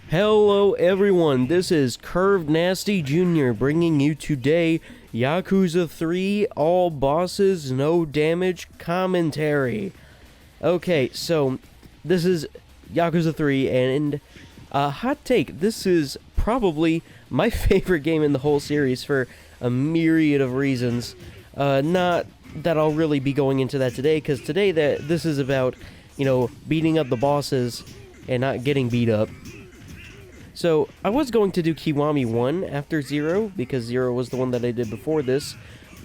Hello everyone, this is Curved Nasty Jr. bringing you today Yakuza 3 All Bosses No Damage commentary. Okay, so this is Yakuza 3 and hot take, this is probably my favorite game in the whole series for a myriad of reasons. Not that I'll really be going into that today, because today this is about, beating up the bosses and not getting beat up. So, I was going to do Kiwami 1 after 0, because 0 was the one that I did before this,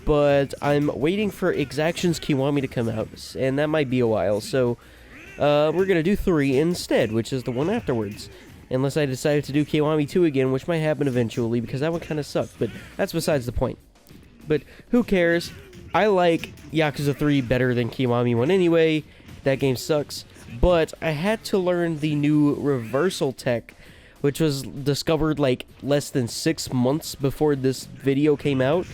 but I'm waiting for Exaction's Kiwami to come out, and that might be a while, so we're going to do 3 instead, which is the one afterwards. Unless I decided to do Kiwami 2 again, which might happen eventually, because that one kind of sucked, but that's besides the point. But who cares? I like Yakuza 3 better than Kiwami 1 anyway, that game sucks, but I had to learn the new reversal tech, which was discovered like less than 6 months before this video came out,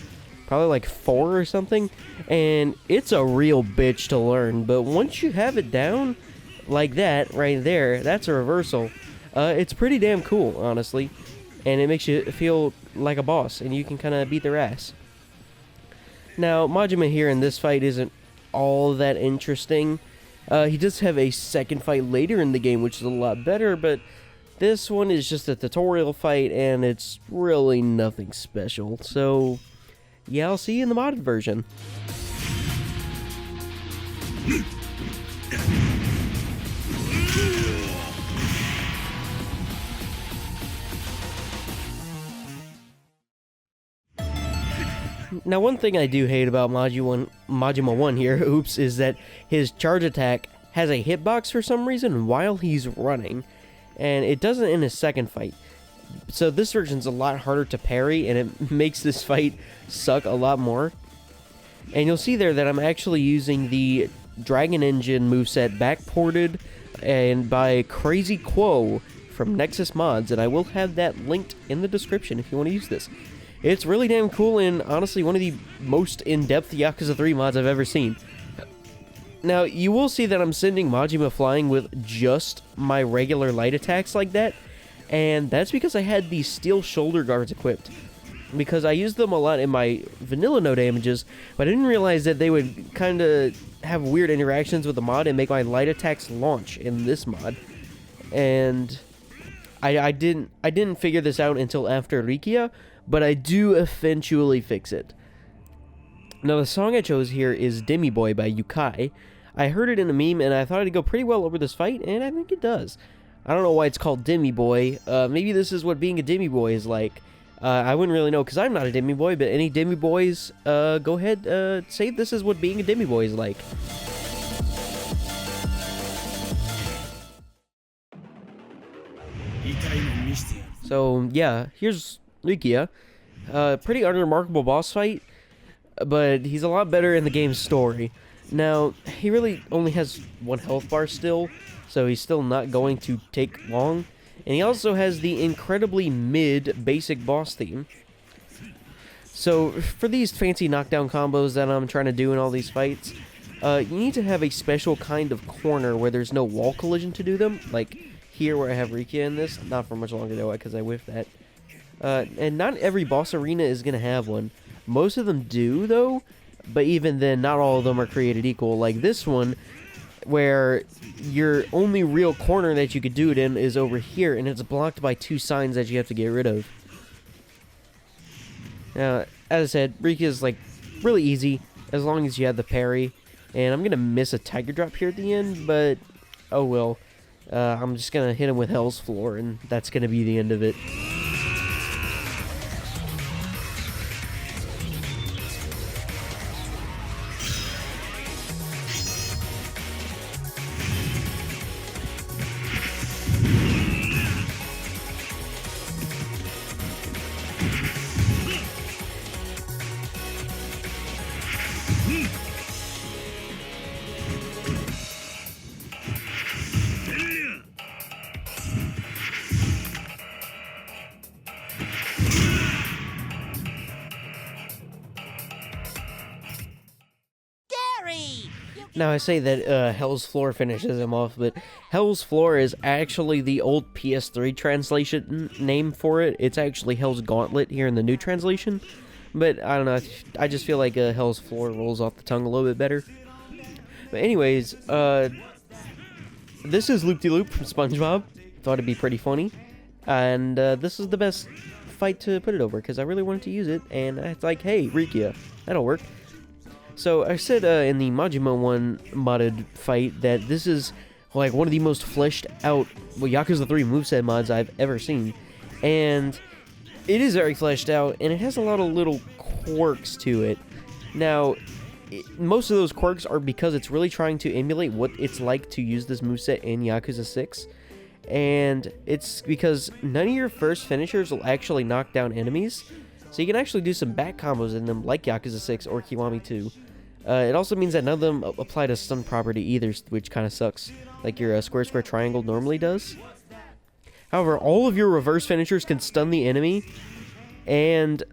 probably like 4 or something, and it's a real bitch to learn, but once you have it down, like that, right there, that's a reversal. It's pretty damn cool, honestly, and it makes you feel like a boss, and you can kind of beat their ass. Now, Majima here in this fight isn't all that interesting. He does have a second fight later in the game, which is a lot better, but this one is just a tutorial fight, and it's really nothing special. So, yeah, I'll see you in the modded version. Now, one thing I do hate about Majima 1 here, oops, is that his charge attack has a hitbox for some reason while he's running, and it doesn't in his second fight. So this version's a lot harder to parry, and it makes this fight suck a lot more. And you'll see there that I'm actually using the Dragon Engine moveset backported and by Crazy Quo from Nexus Mods, and I will have that linked in the description if you want to use this. It's really damn cool, and honestly one of the most in-depth Yakuza 3 mods I've ever seen. Now, you will see that I'm sending Majima flying with just my regular light attacks like that, and that's because I had these steel shoulder guards equipped. Because I used them a lot in my vanilla no damages, but I didn't realize that they would kind of have weird interactions with the mod and make my light attacks launch in this mod. And I didn't figure this out until after Rikiya, but I do eventually fix it. Now, the song I chose here is Demi Boy by Yukai. I heard it in a meme, and I thought it'd go pretty well over this fight, and I think it does. I don't know why it's called Demi Boy. Maybe this is what being a Demi Boy is like. I wouldn't really know, because I'm not a Demi Boy, but any Demi Boys, go ahead, say this is what being a Demi Boy is like. So, yeah, here's Rikiya. Pretty unremarkable boss fight, but he's a lot better in the game's story. Now, he really only has 1 health bar still, so he's still not going to take long. And he also has the incredibly mid basic boss theme. So, for these fancy knockdown combos that I'm trying to do in all these fights, you need to have a special kind of corner where there's no wall collision to do them. Like here where I have Rikiya in this. Not for much longer though, because I whiffed that. And not every boss arena is going to have one. Most of them do, though, but even then, not all of them are created equal. Like this one, where your only real corner that you could do it in is over here, and it's blocked by 2 signs that you have to get rid of. Now, as I said, Rikiya is, like, really easy, as long as you have the parry. And I'm going to miss a Tiger Drop here at the end, but, oh well. I'm just going to hit him with Hell's Floor, and that's going to be the end of it. Now, I say that Hell's Floor finishes him off, but Hell's Floor is actually the old PS3 translation name for it. It's actually Hell's Gauntlet here in the new translation. But, I don't know, I just feel like Hell's Floor rolls off the tongue a little bit better. But anyways, this is Loop-de-Loop from Spongebob. Thought it'd be pretty funny. And this is the best fight to put it over, because I really wanted to use it. And it's like, hey, Rikiya, that'll work. So I said in the Majima 1 modded fight that this is like one of the most fleshed out Yakuza 3 moveset mods I've ever seen. And it is very fleshed out, and it has a lot of little quirks to it. Now, most of those quirks are because it's really trying to emulate what it's like to use this moveset in Yakuza 6. And it's because none of your first finishers will actually knock down enemies. So you can actually do some back combos in them like Yakuza 6 or Kiwami 2. It also means that none of them apply to stun property either, which kind of sucks, like your square triangle normally does. However, all of your reverse finishers can stun the enemy, and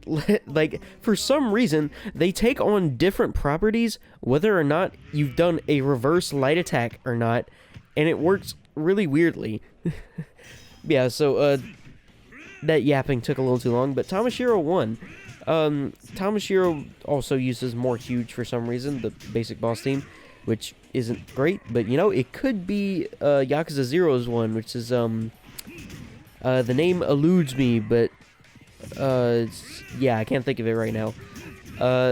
like for some reason they take on different properties whether or not you've done a reverse light attack or not, and it works really weirdly. Yeah, so that yapping took a little too long, but Tamashiro won. Tamashiro also uses more huge for some reason, the basic boss team, which isn't great, but you know, it could be Yakuza 0's one, which is the name eludes me, but yeah, I can't think of it right now.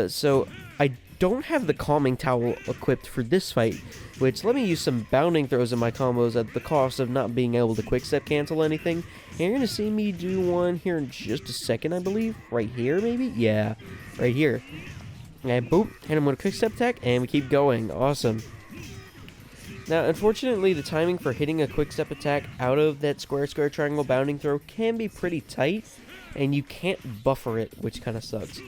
So I don't have the calming towel equipped for this fight, which let me use some bounding throws in my combos at the cost of not being able to quick step cancel anything. And you're gonna see me do one here in just a second, I believe. Right here, maybe? Yeah, right here. And boop, hit him with a quick step attack, and we keep going. Awesome. Now, unfortunately, the timing for hitting a quick step attack out of that square triangle bounding throw can be pretty tight, and you can't buffer it, which kind of sucks.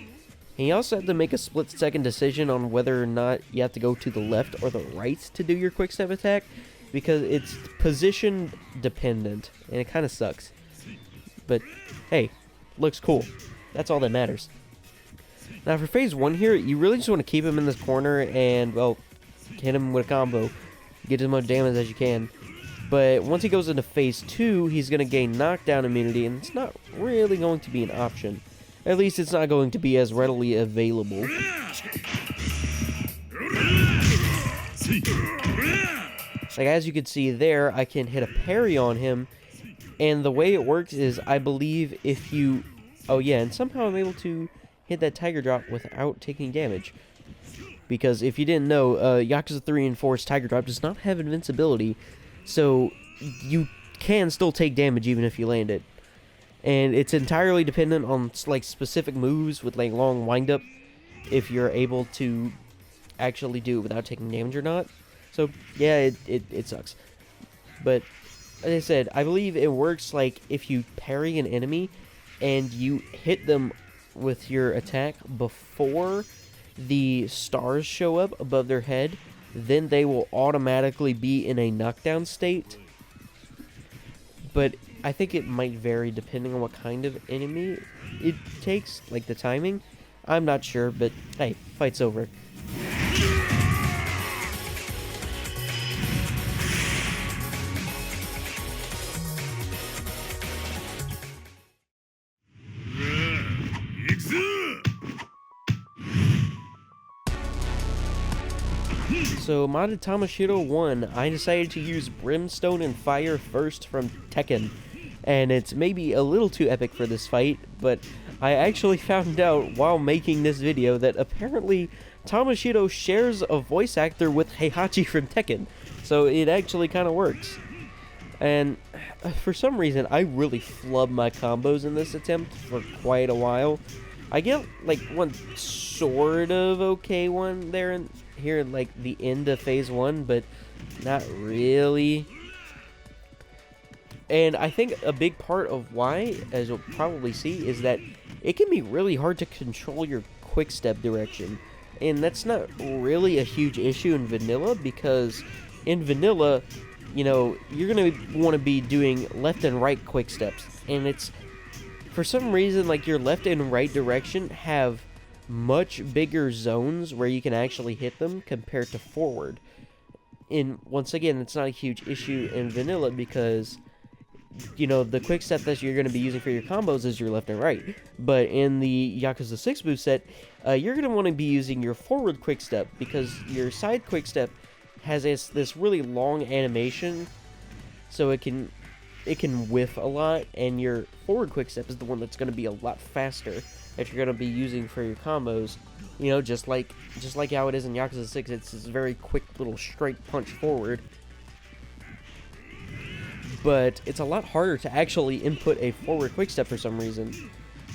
And you also have to make a split-second decision on whether or not you have to go to the left or the right to do your quick step attack, because it's position dependent, and it kind of sucks. But, hey, looks cool. That's all that matters. Now, for phase 1 here, you really just want to keep him in this corner and, well, hit him with a combo. Get as much damage as you can. But once he goes into phase 2, he's going to gain knockdown immunity, and it's not really going to be an option. At least it's not going to be as readily available. Like, as you can see there, I can hit a parry on him, and the way it works is, I believe if you... Oh yeah, and somehow I'm able to hit that Tiger Drop without taking damage. Because if you didn't know, Yakuza 3 and 4's Tiger Drop does not have invincibility, so you can still take damage even if you land it. And it's entirely dependent on like specific moves with like long wind-up, if you're able to actually do it without taking damage or not. So yeah, it sucks. But as I said, I believe it works like if you parry an enemy and you hit them with your attack before the stars show up above their head, then they will automatically be in a knockdown state. But I think it might vary depending on what kind of enemy it takes, like the timing. I'm not sure, but hey, fight's over. So, modded Tamashiro 1, I decided to use Brimstone and Fire first from Tekken. And it's maybe a little too epic for this fight, but I actually found out while making this video that apparently Tamashiro shares a voice actor with Heihachi from Tekken. So it actually kind of works. And for some reason, I really flub my combos in this attempt for quite a while. I get like one sort of okay one there and here at like the end of phase 1, but not really. And I think a big part of why, as you'll probably see, is that it can be really hard to control your quick step direction. And that's not really a huge issue in vanilla, because in vanilla, you know, you're going to want to be doing left and right quick steps. And it's, for some reason, like your left and right direction have much bigger zones where you can actually hit them compared to forward. And once again, it's not a huge issue in vanilla because, you know, the quick step that you're going to be using for your combos is your left and right. But in the Yakuza 6 moveset, you're going to want to be using your forward quick step because your side quick step has this really long animation, so it can whiff a lot, and your forward quick step is the one that's going to be a lot faster that you're going to be using for your combos. You know, just like how it is in Yakuza 6, it's this very quick little straight punch forward. But it's a lot harder to actually input a forward quick step for some reason.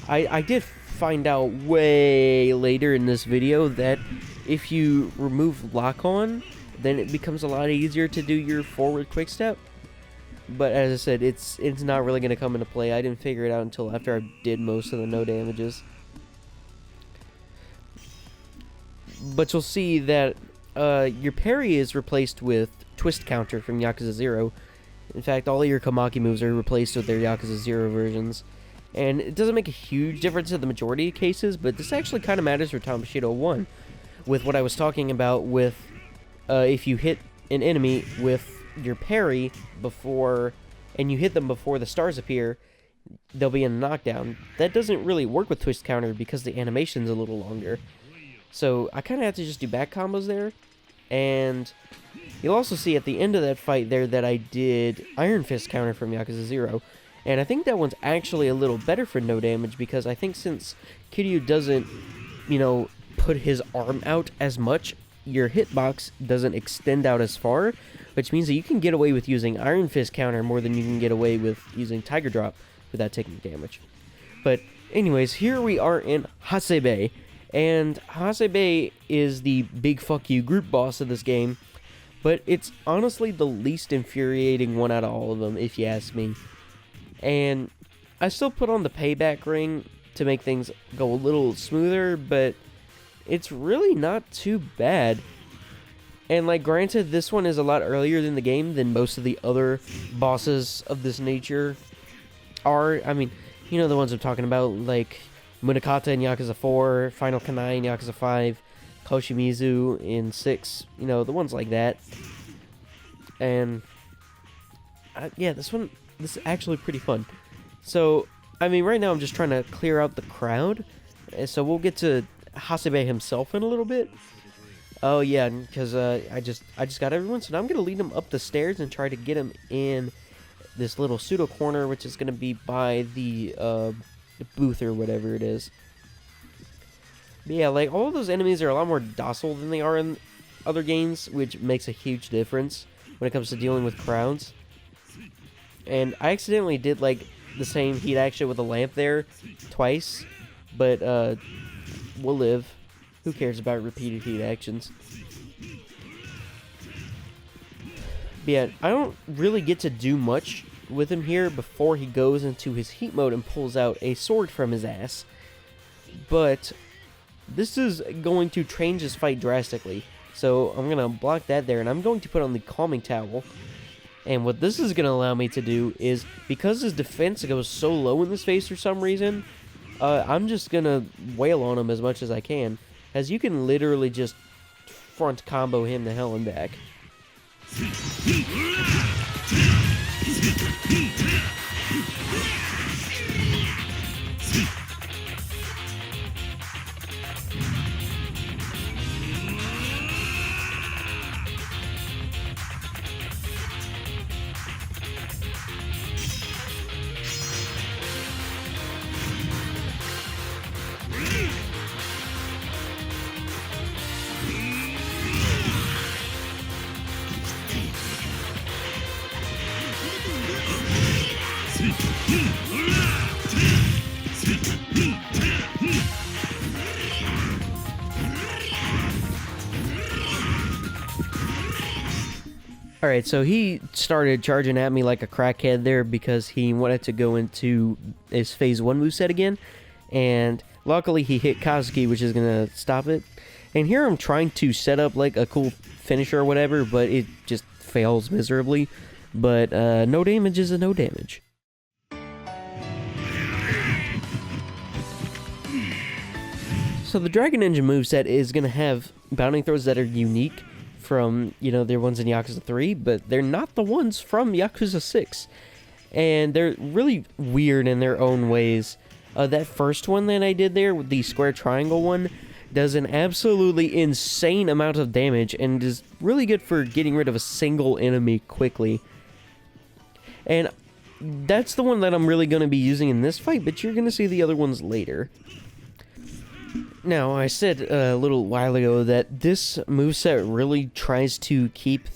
I did find out way later in this video that if you remove lock-on, then it becomes a lot easier to do your forward quick step. But as I said, it's not really going to come into play. I didn't figure it out until after I did most of the no damages. But you'll see that your parry is replaced with twist counter from Yakuza 0. In fact, all of your Kamaki moves are replaced with their Yakuza 0 versions. And it doesn't make a huge difference in the majority of cases, but this actually kind of matters for Tamashiro 1. With what I was talking about with if you hit an enemy with your parry before, and you hit them before the stars appear, they'll be in a knockdown. That doesn't really work with twist counter because the animation's a little longer. So I kind of have to just do back combos there. And you'll also see at the end of that fight there that I did Iron Fist counter from Yakuza 0. And I think that one's actually a little better for no damage because I think since Kiryu doesn't, you know, put his arm out as much, your hitbox doesn't extend out as far, which means that you can get away with using Iron Fist counter more than you can get away with using Tiger Drop without taking damage. But anyways, here we are in Hasebe, and Hasebe is the big fuck you group boss of this game, but it's honestly the least infuriating one out of all of them, if you ask me. And I still put on the payback ring to make things go a little smoother, but it's really not too bad. And like, granted, this one is a lot earlier in the game than most of the other bosses of this nature are. I mean, you know the ones I'm talking about, like Munakata in Yakuza 4, Final Kanai in Yakuza 5, Koshimizu in 6, you know, the ones like that. And yeah, this is actually pretty fun. So, I mean, right now I'm just trying to clear out the crowd, so we'll get to Hasebe himself in a little bit. Oh yeah, because I just got everyone, so now I'm gonna lead him up the stairs and try to get him in this little pseudo corner, which is gonna be by the booth or whatever it is. But yeah, like, all of those enemies are a lot more docile than they are in other games, which makes a huge difference when it comes to dealing with crowds. And I accidentally did like the same heat action with a lamp there twice, but we'll live. Who cares about repeated heat actions? But yeah, I don't really get to do much with him here before he goes into his heat mode and pulls out a sword from his ass. But this is going to change his fight drastically. So I'm going to block that there, and I'm going to put on the Calming Towel. And what this is going to allow me to do is, because his defense goes so low in this phase for some reason, I'm just going to wail on him as much as I can, as you can literally just front combo him to hell and back. Alright, so he started charging at me like a crackhead there because he wanted to go into his Phase 1 moveset again, and luckily he hit Kazuki, which is going to stop it. And here I'm trying to set up like a cool finisher or whatever, but it just fails miserably. But no damage is a no damage. So the Dragon Engine moveset is going to have bounding throws that are unique from, you know, they're ones in Yakuza 3, but they're not the ones from Yakuza 6. And they're really weird in their own ways. That first one that I did there, with the square triangle one, does an absolutely insane amount of damage and is really good for getting rid of a single enemy quickly. And that's the one that I'm really going to be using in this fight, but you're going to see the other ones later. Now, I said a little while ago that this moveset really tries to keep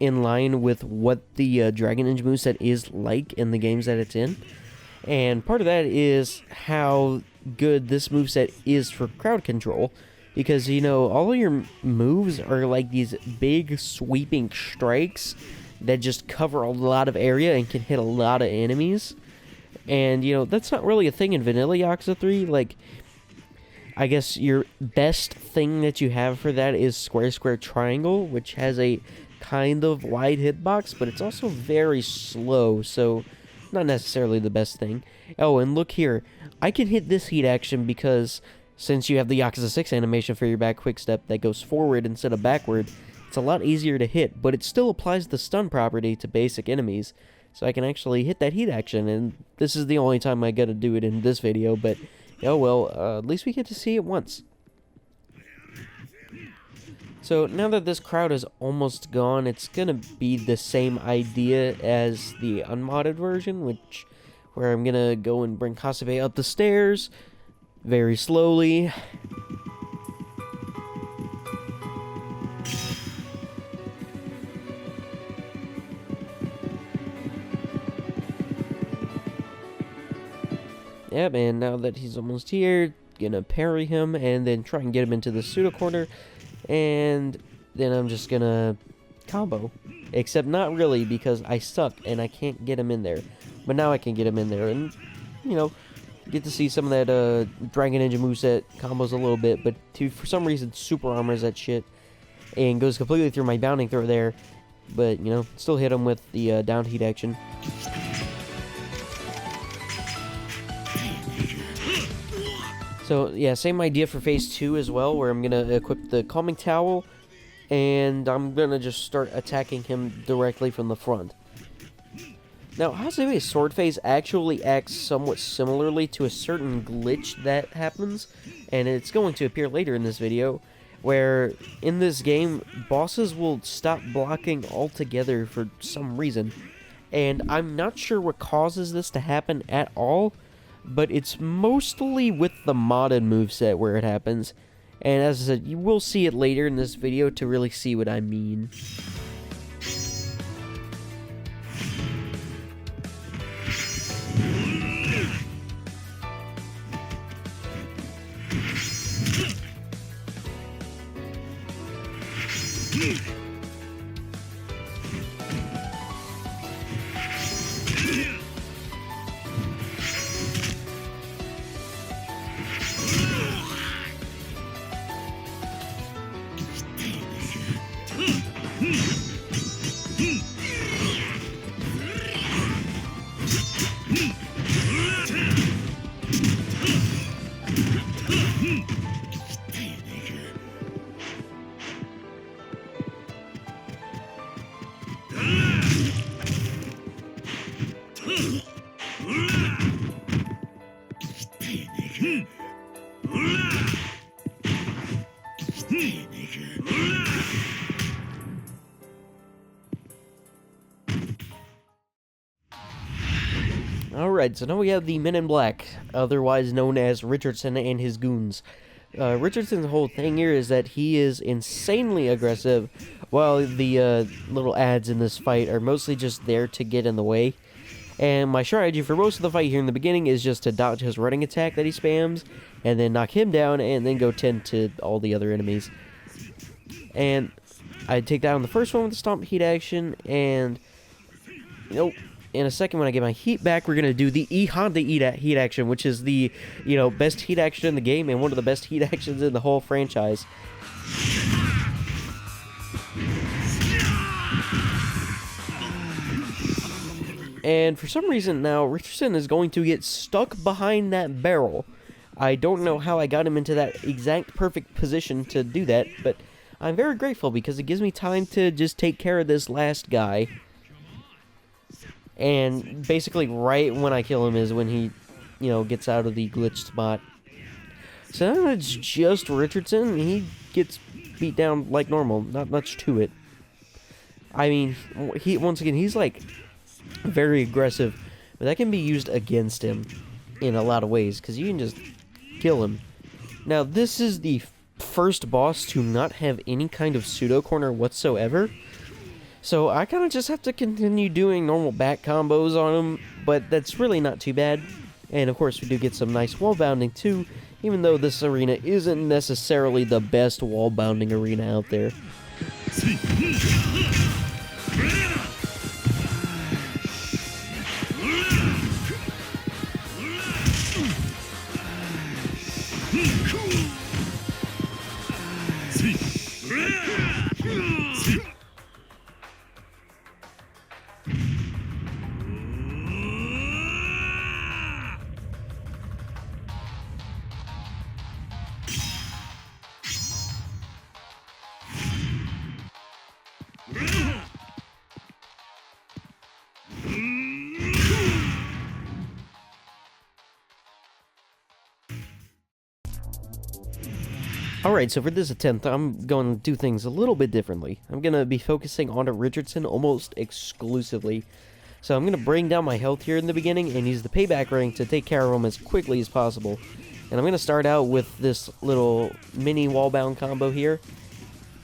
in line with what the Dragon Ninja moveset is like in the games that it's in. And part of that is how good this moveset is for crowd control, because, you know, all of your moves are like these big sweeping strikes that just cover a lot of area and can hit a lot of enemies. And, you know, that's not really a thing in vanilla Yakuza 3. Like, I guess your best thing that you have for that is square square triangle, which has a kind of wide hitbox, but it's also very slow, so not necessarily the best thing. Oh, and look here. I can hit this heat action because since you have the Yakuza 6 animation for your back quick step that goes forward instead of backward, it's a lot easier to hit, but it still applies the stun property to basic enemies. So I can actually hit that heat action, and this is the only time I get to do it in this video, but oh well, at least we get to see it once. So now that this crowd is almost gone, it's gonna be the same idea as the unmodded version, where I'm gonna go and bring Hasebe up the stairs very slowly. Yep, and now that he's almost here, gonna parry him and then try and get him into the pseudo corner. And then I'm just gonna combo. Except not really, because I suck and I can't get him in there. But now I can get him in there and, you know, get to see some of that Dragon Ninja moveset combos a little bit. But for some reason, super armors that shit and goes completely through my bounding throw there. But, you know, still hit him with the down heat action. So, yeah, same idea for phase 2 as well, where I'm going to equip the Calming Towel, and I'm going to just start attacking him directly from the front. Now, Hasebe's sword phase actually acts somewhat similarly to a certain glitch that happens, and it's going to appear later in this video, where in this game, bosses will stop blocking altogether for some reason. And I'm not sure what causes this to happen at all, but it's mostly with the modded moveset where it happens. And as I said, you will see it later in this video to really see what I mean. Alright, so now we have the Men in Black, otherwise known as Richardson and his goons. Richardson's whole thing here is that he is insanely aggressive, while the little ads in this fight are mostly just there to get in the way. And my strategy for most of the fight here in the beginning is just to dodge his running attack that he spams, and then knock him down, and then go tend to all the other enemies. And I take down the first one with the Stomp Heat action, and nope. In a second, when I get my heat back, we're going to do the E-Honda heat action, which is the, you know, best heat action in the game and one of the best heat actions in the whole franchise. And for some reason now, Richardson is going to get stuck behind that barrel. I don't know how I got him into that exact perfect position to do that, but I'm very grateful because it gives me time to just take care of this last guy. And basically right when I kill him is when he, you know, gets out of the glitch spot. So now it's just Richardson. He gets beat down like normal. Not much to it. I mean, once again, he's like very aggressive, but that can be used against him in a lot of ways because you can just kill him. Now, this is the first boss to not have any kind of pseudo corner whatsoever. So I kind of just have to continue doing normal back combos on him, but that's really not too bad. And of course, we do get some nice wall bounding too, even though this arena isn't necessarily the best wall bounding arena out there. Alright, so for this attempt, I'm going to do things a little bit differently. I'm going to be focusing on Richardson almost exclusively. So I'm going to bring down my health here in the beginning and use the payback ring to take care of him as quickly as possible. And I'm going to start out with this little mini wallbound combo here.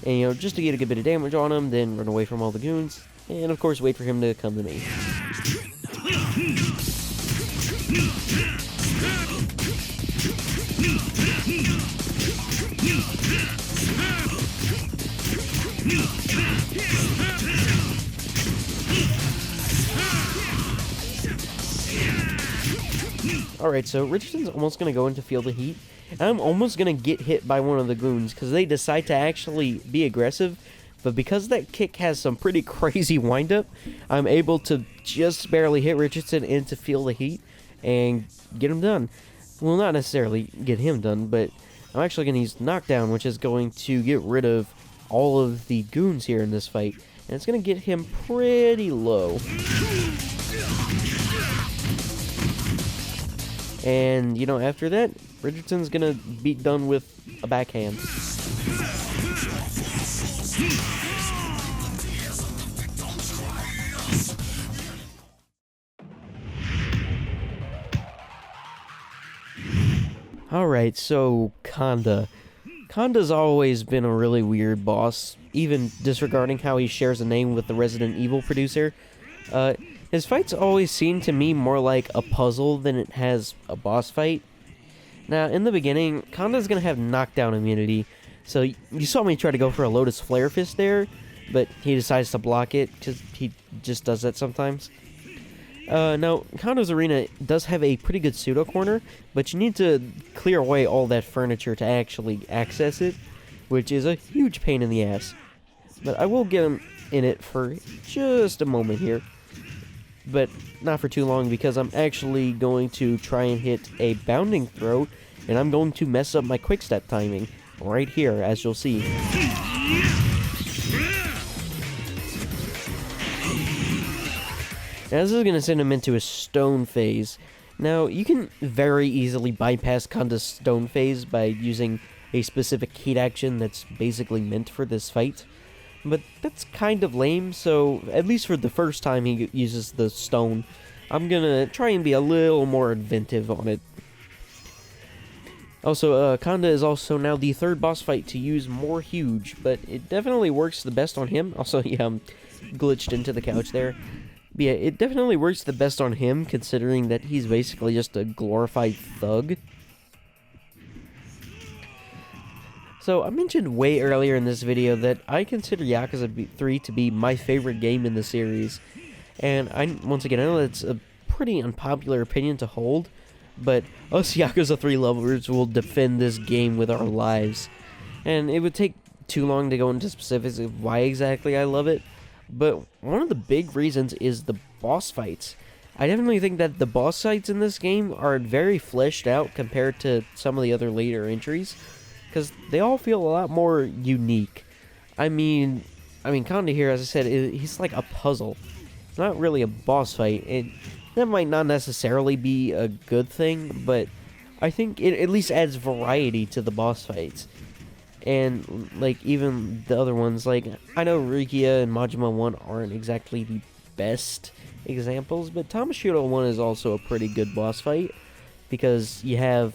And, you know, just to get a good bit of damage on him, then run away from all the goons. And, of course, wait for him to come to me. Alright, so Richardson's almost going to go into Feel the Heat, and I'm almost going to get hit by one of the goons, because they decide to actually be aggressive, but because that kick has some pretty crazy wind-up, I'm able to just barely hit Richardson into Feel the Heat, and get him done. Well, not necessarily get him done, but I'm actually going to use Knockdown, which is going to get rid of all of the goons here in this fight, and it's going to get him pretty low. And, you know, after that, Richardson's gonna be done with a backhand. Alright, so Kanda. Kanda's always been a really weird boss, even disregarding how he shares a name with the Resident Evil producer. His fights always seem to me more like a puzzle than it has a boss fight. Now, in the beginning, Kanda's gonna have knockdown immunity, so you saw me try to go for a Lotus Flare Fist there, but he decides to block it, because he just does that sometimes. Now, Kanda's arena does have a pretty good pseudo corner, but you need to clear away all that furniture to actually access it, which is a huge pain in the ass. But I will get him in it for just a moment here. But not for too long, because I'm actually going to try and hit a bounding throw, and I'm going to mess up my quick step timing right here, as you'll see. Now, this is going to send him into a stone phase. Now, you can very easily bypass Kanda's stone phase by using a specific heat action that's basically meant for this fight. But that's kind of lame, so at least for the first time he uses the stone, I'm gonna try and be a little more inventive on it. Also, Kanda is also now the third boss fight to use more huge, but it definitely works the best on him. Also, yeah, I'm glitched into the couch there. But yeah, it definitely works the best on him, considering that he's basically just a glorified thug. So, I mentioned way earlier in this video that I consider Yakuza 3 to be my favorite game in the series. And once again, I know that's a pretty unpopular opinion to hold, but us Yakuza 3 lovers will defend this game with our lives. And it would take too long to go into specifics of why exactly I love it, but one of the big reasons is the boss fights. I definitely think that the boss fights in this game are very fleshed out compared to some of the other later entries, because they all feel a lot more unique. I mean, Kanda here, as I said, he's like a puzzle. It's not really a boss fight. That might not necessarily be a good thing, but I think it at least adds variety to the boss fights. And, like, even the other ones, like, I know Rikiya and Majima 1 aren't exactly the best examples, but Tashiro 1 is also a pretty good boss fight, because you have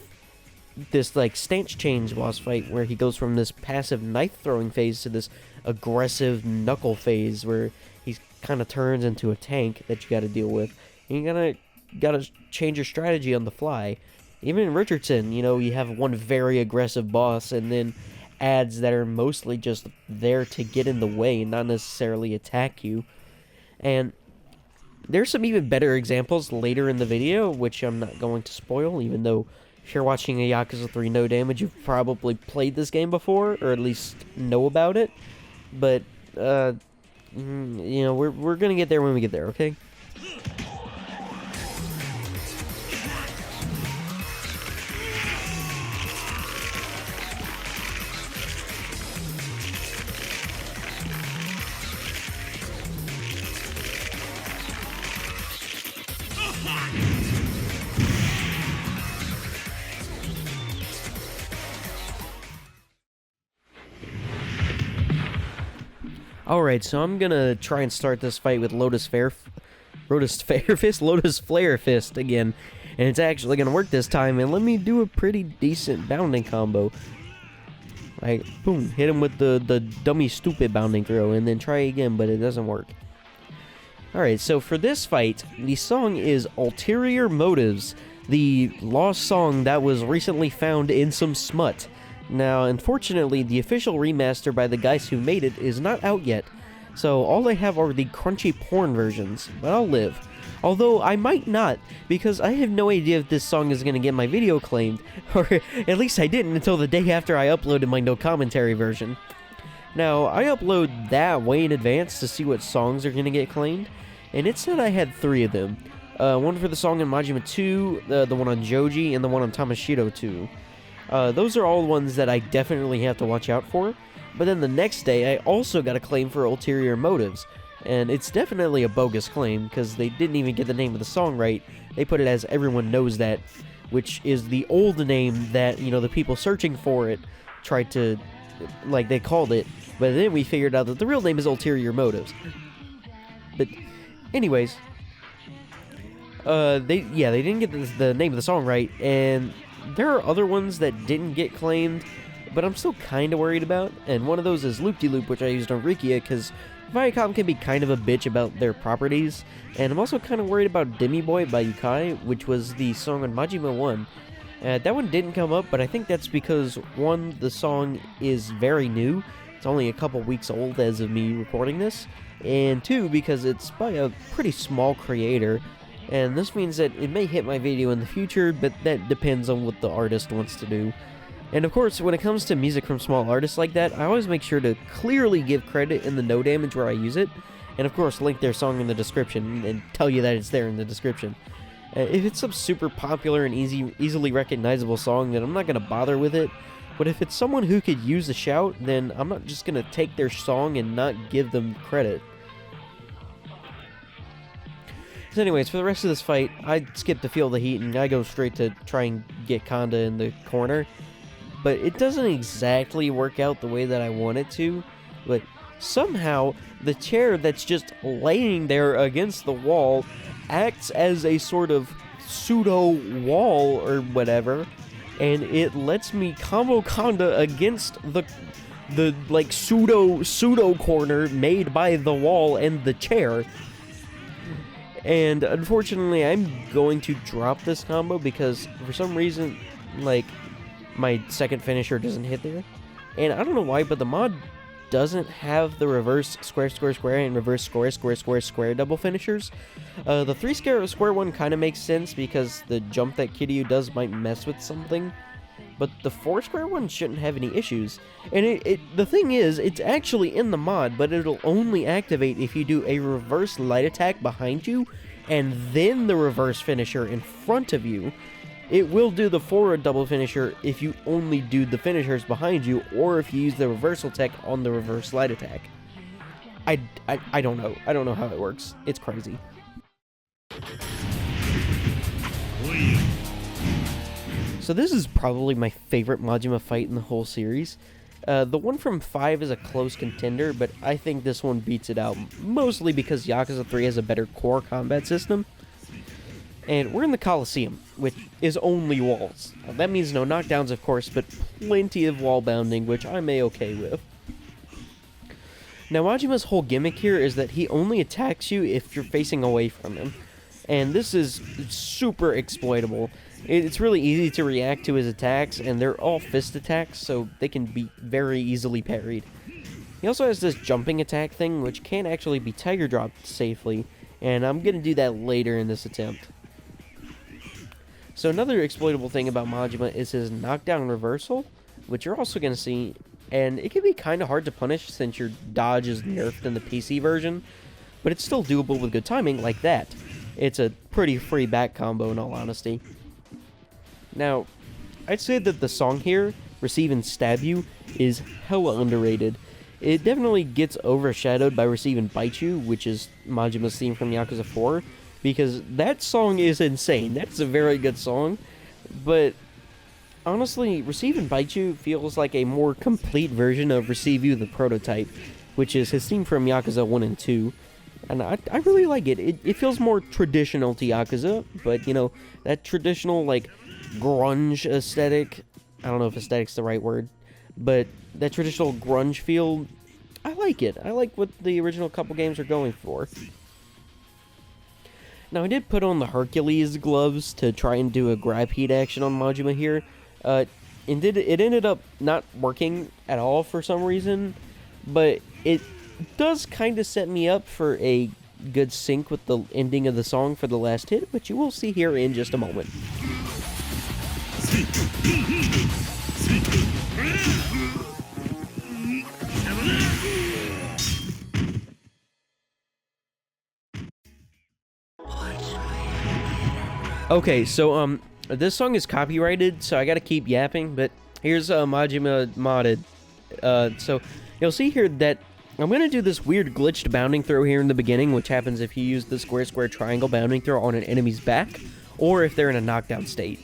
this, like, stance change boss fight where he goes from this passive knife-throwing phase to this aggressive knuckle phase where he kind of turns into a tank that you gotta deal with. And you gotta change your strategy on the fly. Even in Richardson, you know, you have one very aggressive boss and then ads that are mostly just there to get in the way, not necessarily attack you. And there's some even better examples later in the video, which I'm not going to spoil, even though if you're watching a Yakuza 3 No Damage, you've probably played this game before, or at least know about it. But, you know, we're gonna get there when we get there, okay? Alright, so I'm gonna try and start this fight with Lotus Flare Fist again. And it's actually gonna work this time, and let me do a pretty decent bounding combo. Like, boom, hit him with the dummy stupid bounding throw, and then try again, but it doesn't work. Alright, so for this fight, the song is Ulterior Motives, the lost song that was recently found in some smut. Now, unfortunately, the official remaster by the guys who made it is not out yet, so all I have are the crunchy porn versions, but I'll live. Although, I might not, because I have no idea if this song is going to get my video claimed, or at least I didn't until the day after I uploaded my no commentary version. Now, I upload that way in advance to see what songs are going to get claimed, and it said I had 3 of them. One for the song in Majima 2, the one on Joji, and the one on Tamashiro 2. Those are all ones that I definitely have to watch out for, but then the next day I also got a claim for Ulterior Motives, and it's definitely a bogus claim, because they didn't even get the name of the song right. They put it as Everyone Knows That, which is the old name that, you know, the people searching for it tried to, like, they called it, but then we figured out that the real name is Ulterior Motives. But, anyways, they didn't get the name of the song right, and there are other ones that didn't get claimed, but I'm still kind of worried about, and one of those is Loop-De-Loop, which I used on Rikiya, because Viacom can be kind of a bitch about their properties, and I'm also kind of worried about Demi Boy by Yukai, which was the song on Majima 1. That one didn't come up, but I think that's because, 1, the song is very new, it's only a couple weeks old as of me recording this, and 2, because it's by a pretty small creator, and this means that it may hit my video in the future, but that depends on what the artist wants to do. And of course, when it comes to music from small artists like that, I always make sure to clearly give credit in the no damage where I use it, and of course link their song in the description, and tell you that it's there in the description. If it's some super popular and easily recognizable song, then I'm not going to bother with it, but if it's someone who could use a shout, then I'm not just going to take their song and not give them credit. So anyways, for the rest of this fight, I skip to Feel the Heat, and I go straight to try and get Kanda in the corner. But it doesn't exactly work out the way that I want it to. But somehow, the chair that's just laying there against the wall acts as a sort of pseudo-wall or whatever. And it lets me combo Kanda against the like, pseudo corner made by the wall and the chair. And unfortunately, I'm going to drop this combo because for some reason, like, my second finisher doesn't hit there. And I don't know why, but the mod doesn't have the reverse square, square, square, and reverse square, square, square, square double finishers. The 3 square one kind of makes sense because the jump that Kiryu does might mess with something. But the 4 square one shouldn't have any issues. And the thing is, it's actually in the mod, but it'll only activate if you do a reverse light attack behind you, and then the reverse finisher in front of you. It will do the forward double finisher if you only do the finishers behind you, or if you use the reversal tech on the reverse slide attack. I don't know. I don't know how it works. It's crazy. So this is probably my favorite Majima fight in the whole series. The one from 5 is a close contender, but I think this one beats it out, mostly because Yakuza 3 has a better core combat system. And we're in the Coliseum, which is only walls. That means no knockdowns, of course, but plenty of wall bounding, which I'm a-okay with. Now, Majima's whole gimmick here is that he only attacks you if you're facing away from him. And this is super exploitable. It's really easy to react to his attacks, and they're all fist attacks, so they can be very easily parried. He also has this jumping attack thing, which can actually be tiger dropped safely, and I'm going to do that later in this attempt. So another exploitable thing about Majima is his knockdown reversal, which you're also going to see, and it can be kind of hard to punish since your dodge is nerfed in the PC version, but it's still doable with good timing like that. It's a pretty free back combo in all honesty. Now, I'd say that the song here, Receive and Stab You, is hella underrated. It definitely gets overshadowed by Receive and Bite You, which is Majima's theme from Yakuza 4, because that song is insane. That's a very good song, but honestly, Receive and Bite You feels like a more complete version of Receive You the Prototype, which is his theme from Yakuza 1 and 2. And I really like it. It feels more traditional to Yakuza, but, you know, that traditional, like, grunge aesthetic, I don't know if aesthetic's the right word, but that traditional grunge feel, I like it. I like what the original couple games are going for. Now, I did put on the Hercules gloves to try and do a grab heat action on Majima here. It ended up not working at all for some reason, but it does kind of set me up for a good sync with the ending of the song for the last hit, which you will see here in just a moment. Okay, so this song is copyrighted, so I gotta keep yapping, but here's Majima modded. So you'll see here that I'm going to do this weird glitched bounding throw here in the beginning, which happens if you use the square triangle bounding throw on an enemy's back, or if they're in a knockdown state.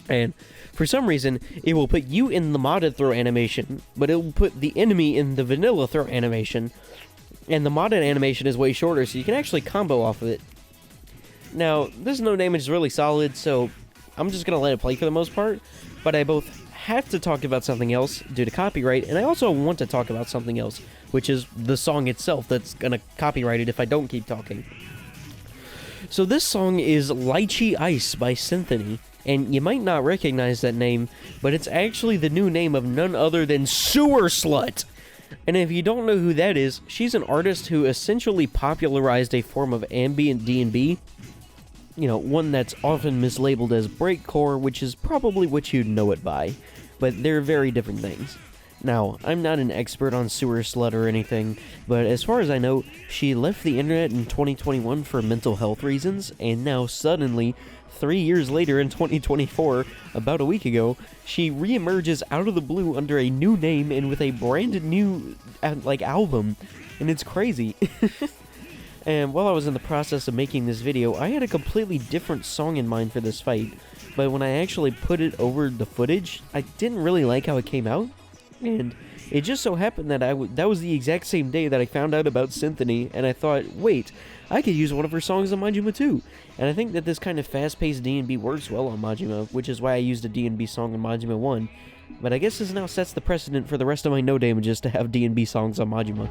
And for some reason, it will put you in the modded throw animation, but it will put the enemy in the vanilla throw animation, and the modded animation is way shorter, so you can actually combo off of it. Now, this no damage is really solid, so I'm just going to let it play for the most part, but I both have to talk about something else due to copyright, and I also want to talk about something else, which is the song itself that's gonna copyright it if I don't keep talking. So this song is Lychee Ice by Cynthoni, and you might not recognize that name, but it's actually the new name of none other than Sewer Slut! And if you don't know who that is, she's an artist who essentially popularized a form of ambient D&B, you know, one that's often mislabeled as breakcore, which is probably what you'd know it by, but they're very different things. Now, I'm not an expert on Sewer Slut or anything, but as far as I know, she left the internet in 2021 for mental health reasons, and now suddenly, 3 years later in 2024, about a week ago, she reemerges out of the blue under a new name and with a brand new, album, and it's crazy. And while I was in the process of making this video, I had a completely different song in mind for this fight, but when I actually put it over the footage, I didn't really like how it came out, and it just so happened that that was the exact same day that I found out about Cynthoni, and I thought, wait, I could use one of her songs on Majima too, and I think that this kind of fast-paced D&B works well on Majima, which is why I used a D&B song on Majima 1, but I guess this now sets the precedent for the rest of my no damages to have D&B songs on Majima.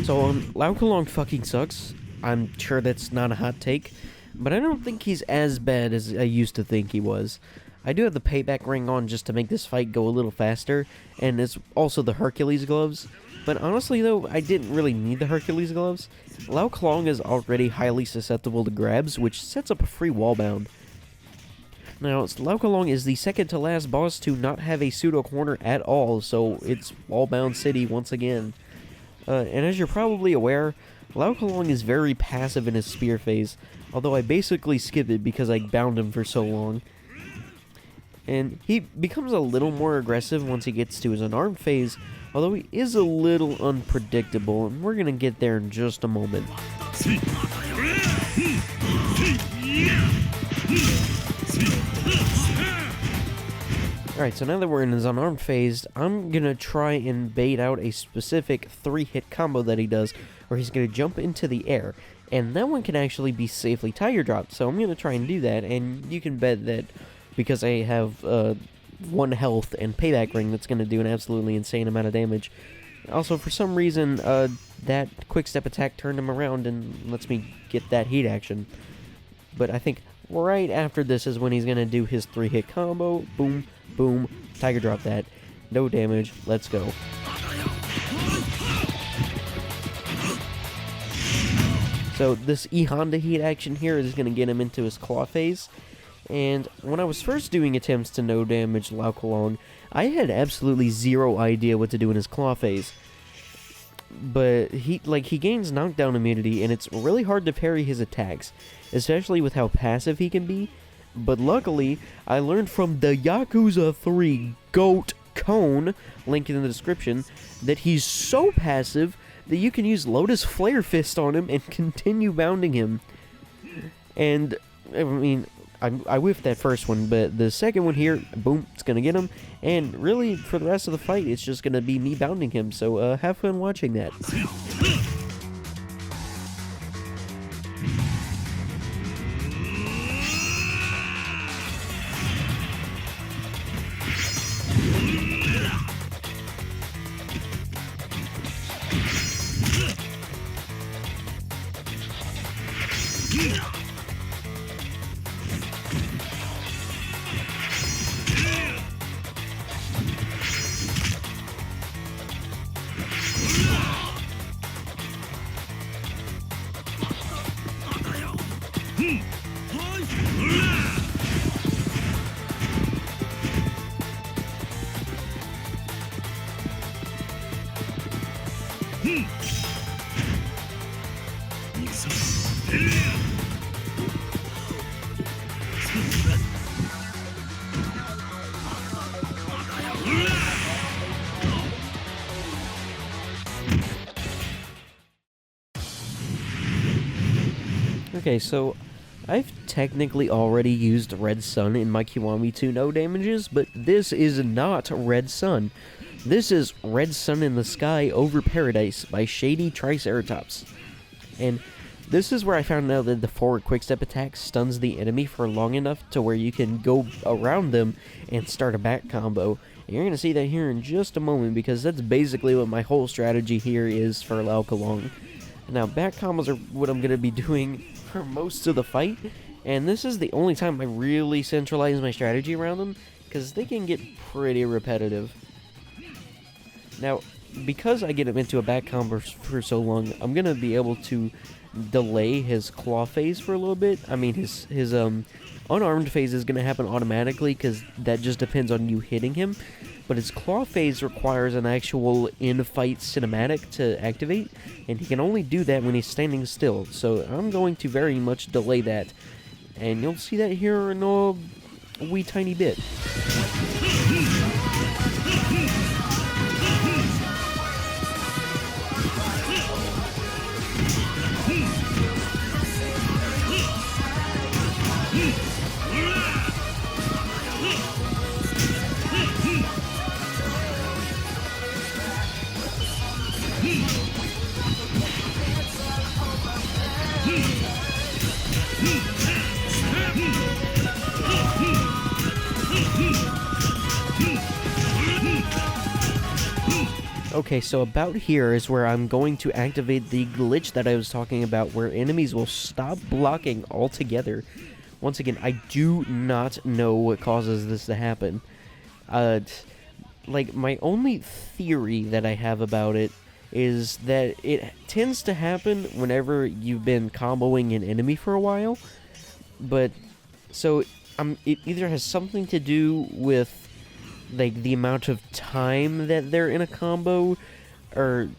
So, Lau Ka Long fucking sucks. I'm sure that's not a hot take, but I don't think he's as bad as I used to think he was. I do have the payback ring on just to make this fight go a little faster, and it's also the Hercules gloves, but honestly though, I didn't really need the Hercules gloves. Lau Ka Long is already highly susceptible to grabs, which sets up a free wall bound. Now, Lau Ka Long is the second to last boss to not have a pseudo corner at all, so it's wall bound city once again. And as you're probably aware, Lau Ka Long is very passive in his spear phase, although I basically skip it because I bound him for so long. And he becomes a little more aggressive once he gets to his unarmed phase, although he is a little unpredictable, and we're gonna get there in just a moment. Alright, so now that we're in his unarmed phase, I'm gonna try and bait out a specific 3-hit combo that he does, where he's gonna jump into the air, and that one can actually be safely tiger dropped, so I'm gonna try and do that, and you can bet that because I have 1 health and payback ring, that's gonna do an absolutely insane amount of damage. Also, for some reason, that quick step attack turned him around and lets me get that heat action. But I think right after this is when he's gonna do his 3-hit combo. Boom, boom, tiger drop that. No damage, let's go. So this E-Honda heat action here is gonna get him into his claw phase. And when I was first doing attempts to no damage Lau Ka Long, I had absolutely zero idea what to do in his claw phase. But he gains knockdown immunity, and it's really hard to parry his attacks, especially with how passive he can be. But luckily, I learned from the Yakuza 3 GOAT Cone, link in the description, that he's so passive that you can use Lotus Flare Fist on him and continue bounding him. And, I mean, I whiffed that first one, but the second one here, boom, it's gonna get him. And really, for the rest of the fight, it's just gonna be me bounding him, so have fun watching that. Okay, so I've technically already used Red Sun in my Kiwami 2 no damages, but this is not Red Sun. This is Red Sun in the Sky Over Paradise by Shady Triceratops. And this is where I found out that the forward quickstep attack stuns the enemy for long enough to where you can go around them and start a back combo. And you're going to see that here in just a moment, because that's basically what my whole strategy here is for Lau Ka Long. Now, back combos are what I'm going to be doing for most of the fight, and this is the only time I really centralize my strategy around them, because they can get pretty repetitive. Now, because I get him into a back combo for so long, I'm going to be able to delay his claw phase for a little bit. I mean, his unarmed phase is going to happen automatically, because that just depends on you hitting him. But his claw phase requires an actual in-fight cinematic to activate, and he can only do that when he's standing still. So I'm going to very much delay that, and you'll see that here in a wee tiny bit. Okay, so about here is where I'm going to activate the glitch that I was talking about, where enemies will stop blocking altogether. Once again, I do not know what causes this to happen. Like, my only theory that I have about it is that it tends to happen whenever you've been comboing an enemy for a while. But, so, it either has something to do with like the amount of time that they're in a combo, or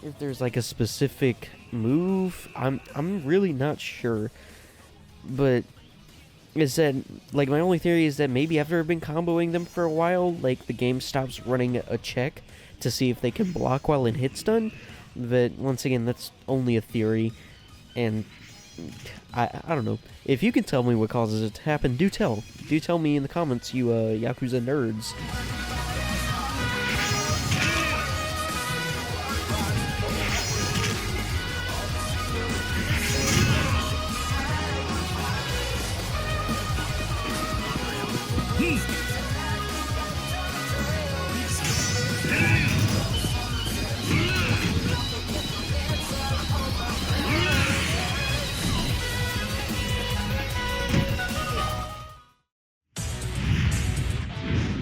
if there's like a specific move, I'm really not sure. But is that, like, my only theory is that maybe after I've been comboing them for a while, like, the game stops running a check to see if they can block while in hit stun. But once again, that's only a theory, and I don't know. If you can tell me what causes it to happen, do tell. Do tell me in the comments, you Yakuza nerds.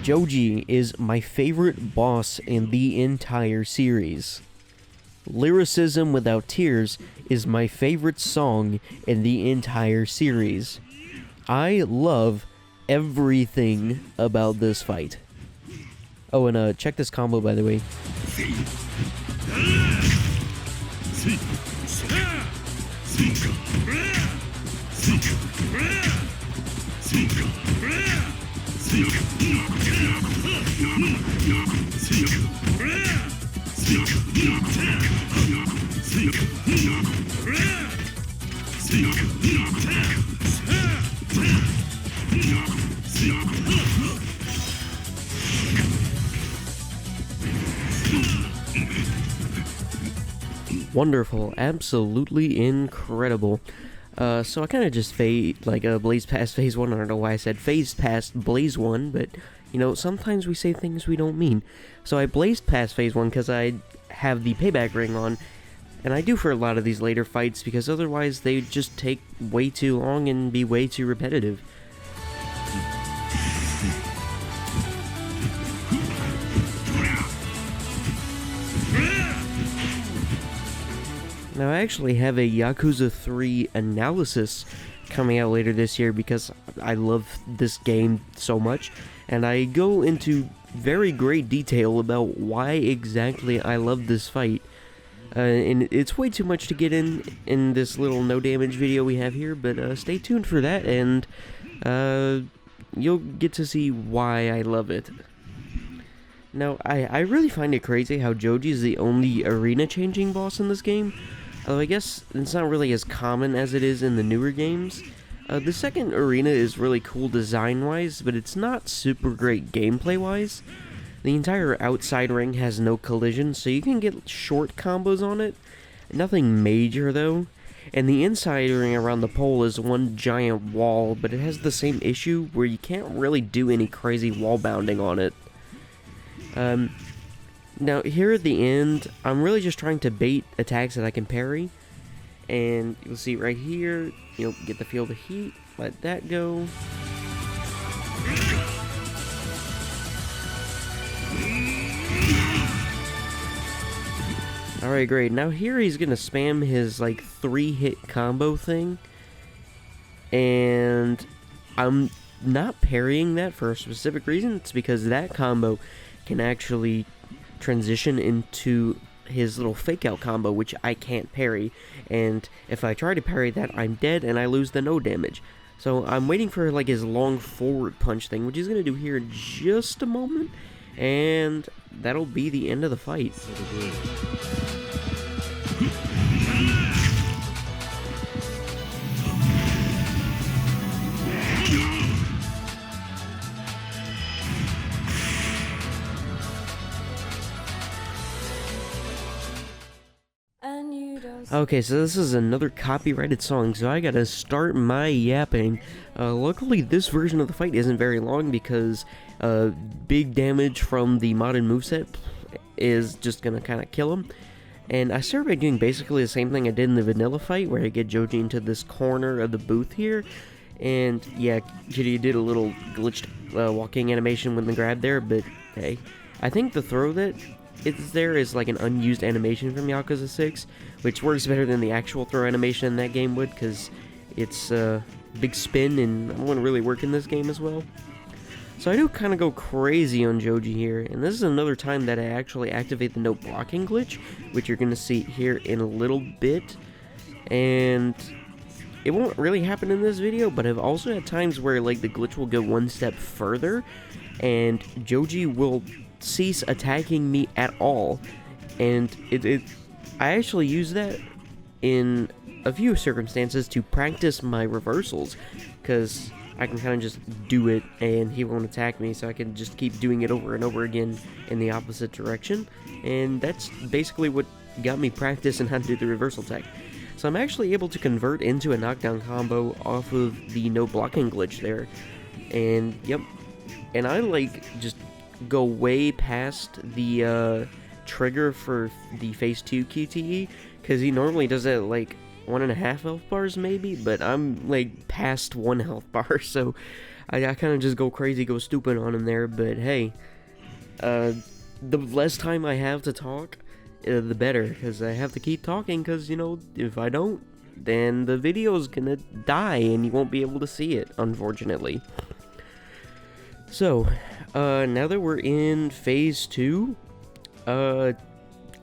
Joji is my favorite boss in the entire series. Lyricism Without Tears is my favorite song in the entire series. I love everything about this fight. Oh, and check this combo, by the way. Wonderful, absolutely incredible. So I kind of just blazed past phase 1. I don't know why I said phased past blaze 1, but, you know, sometimes we say things we don't mean. So I blazed past phase 1 because I have the payback ring on, and I do for a lot of these later fights because otherwise they just take way too long and be way too repetitive. Now, I actually have a Yakuza 3 analysis coming out later this year because I love this game so much, and I go into very great detail about why exactly I love this fight. And it's way too much to get in this little no damage video we have here, but stay tuned for that, and you'll get to see why I love it. Now, I really find it crazy how Joji is the only arena-changing boss in this game. Although I guess it's not really as common as it is in the newer games. The second arena is really cool design-wise, but it's not super great gameplay-wise. The entire outside ring has no collision, so you can get short combos on it. Nothing major, though. And the inside ring around the pole is one giant wall, but it has the same issue where you can't really do any crazy wall bounding on it. Now, here at the end, I'm really just trying to bait attacks that I can parry. And you'll see right here, you'll get the field of heat, let that go. Alright, great. Now here he's gonna spam his, like, 3-hit combo thing. And I'm not parrying that for a specific reason. It's because that combo can actually transition into his little fake out combo, which I can't parry, and if I try to parry that, I'm dead and I lose the no damage. So I'm waiting for like his long forward punch thing, which he's gonna do here in just a moment, and that'll be the end of the fight. Okay, so this is another copyrighted song, so I gotta start my yapping. Luckily, this version of the fight isn't very long because big damage from the modded moveset is just gonna kind of kill him. And I started by doing basically the same thing I did in the vanilla fight, where I get Joji into this corner of the booth here. And yeah, Kitty did a little glitched walking animation with the grab there, but hey. I think the throw that is there is like an unused animation from Yakuza 6, which works better than the actual throw animation in that game would, because it's a big spin and I want to really work in this game as well. So I do kind of go crazy on Joji here, and this is another time that I actually activate the no blocking glitch, which you're going to see here in a little bit, and it won't really happen in this video, but I've also had times where like the glitch will go one step further, and Joji will cease attacking me at all, and I actually use that in a few circumstances to practice my reversals, because I can kind of just do it and he won't attack me, so I can just keep doing it over and over again in the opposite direction, and that's basically what got me practice in how to do the reversal tech. So I'm actually able to convert into a knockdown combo off of the no blocking glitch there, and yep, and I like just go way past the trigger for the phase 2 QTE, because he normally does it at like 1.5 health bars maybe, but I'm like past 1 health bar, so I kind of just go crazy, go stupid on him there. But hey, the less time I have to talk, the better, because I have to keep talking, because, you know, if I don't, then the video's gonna die and you won't be able to see it, unfortunately. So, now that we're in phase 2, I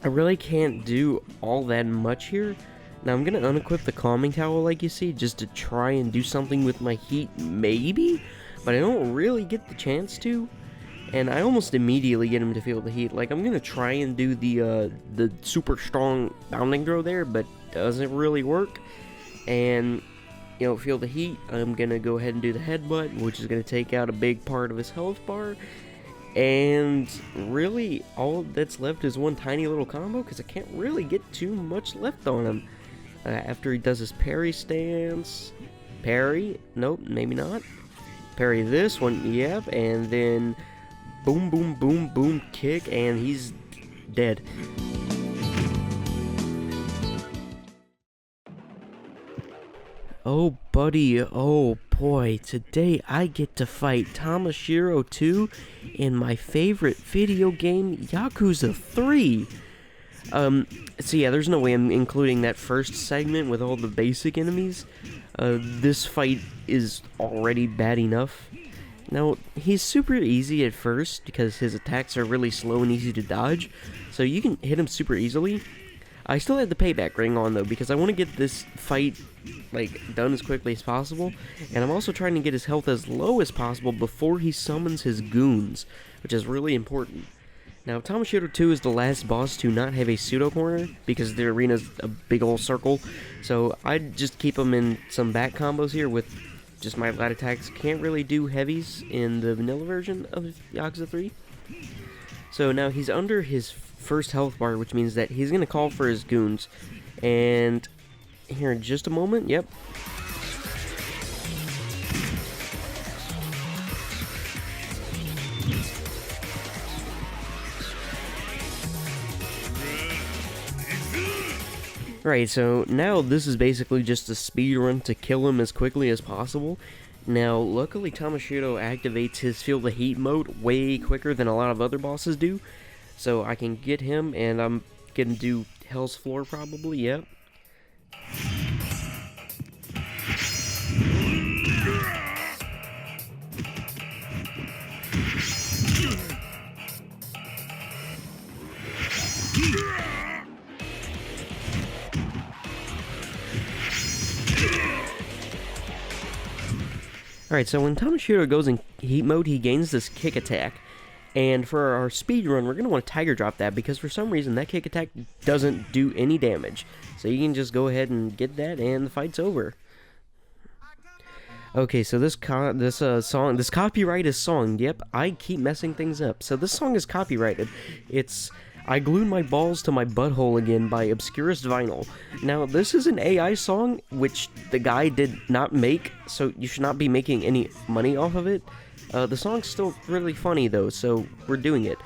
really can't do all that much here. Now I'm gonna unequip the calming towel like you see, just to try and do something with my heat, maybe? But I don't really get the chance to, and I almost immediately get him to feel the heat. Like, I'm gonna try and do the super strong bounding throw there, but doesn't really work. And, you know, feel the heat, I'm gonna go ahead and do the headbutt, which is gonna take out a big part of his health bar. And really, all that's left is one tiny little combo, because I can't really get too much left on him. After he does his parry stance, parry, nope, maybe not, parry this one, yep, and then boom, boom, boom, boom, kick, and he's dead. Oh buddy, oh boy, today I get to fight Tashiro 2 in my favorite video game, Yakuza 3. So yeah, there's no way I'm including that first segment with all the basic enemies. This fight is already bad enough. Now, he's super easy at first because his attacks are really slow and easy to dodge, so you can hit him super easily. I still have the payback ring on though, because I want to get this fight like done as quickly as possible, and I'm also trying to get his health as low as possible before he summons his goons, which is really important. Now, Tashiro 2 is the last boss to not have a pseudo corner, because the arena's a big old circle, so I'd just keep him in some back combos here with just my light attacks. Can't really do heavies in the vanilla version of Yakuza 3. So now he's under his first health bar, which means that he's going to call for his goons, and here in just a moment, yep. Right, so now this is basically just a speed run to kill him as quickly as possible. Now, luckily Tashiro activates his Feel the Heat mode way quicker than a lot of other bosses do, so I can get him, and I'm gonna do Hell's Floor probably, yep. Alright, so when Tashiro goes in heat mode, he gains this kick attack. And for our speed run, we're going to want to tiger drop that, because for some reason that kick attack doesn't do any damage. So you can just go ahead and get that, and the fight's over. Okay, so this copyright is song. Yep, I keep messing things up. So this song is copyrighted. It's I Glued My Balls to My Butthole Again by Obscurest Vinyl. Now, this is an AI song, which the guy did not make, so you should not be making any money off of it. The song's still really funny, though, so we're doing it.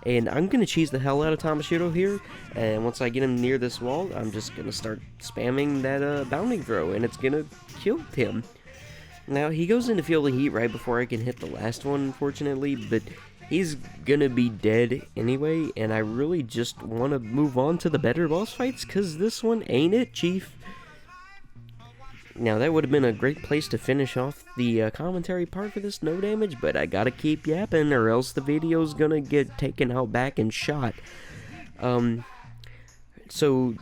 And I'm going to cheese the hell out of Tashiro here, and once I get him near this wall, I'm just going to start spamming that bounding throw, and it's going to kill him. Now, he goes in to Feel the Heat right before I can hit the last one, unfortunately, but he's gonna be dead anyway, and I really just want to move on to the better boss fights, because this one ain't it, chief. Now, that would have been a great place to finish off the commentary part for this no damage, but I gotta keep yapping or else the video's gonna get taken out back and shot. So,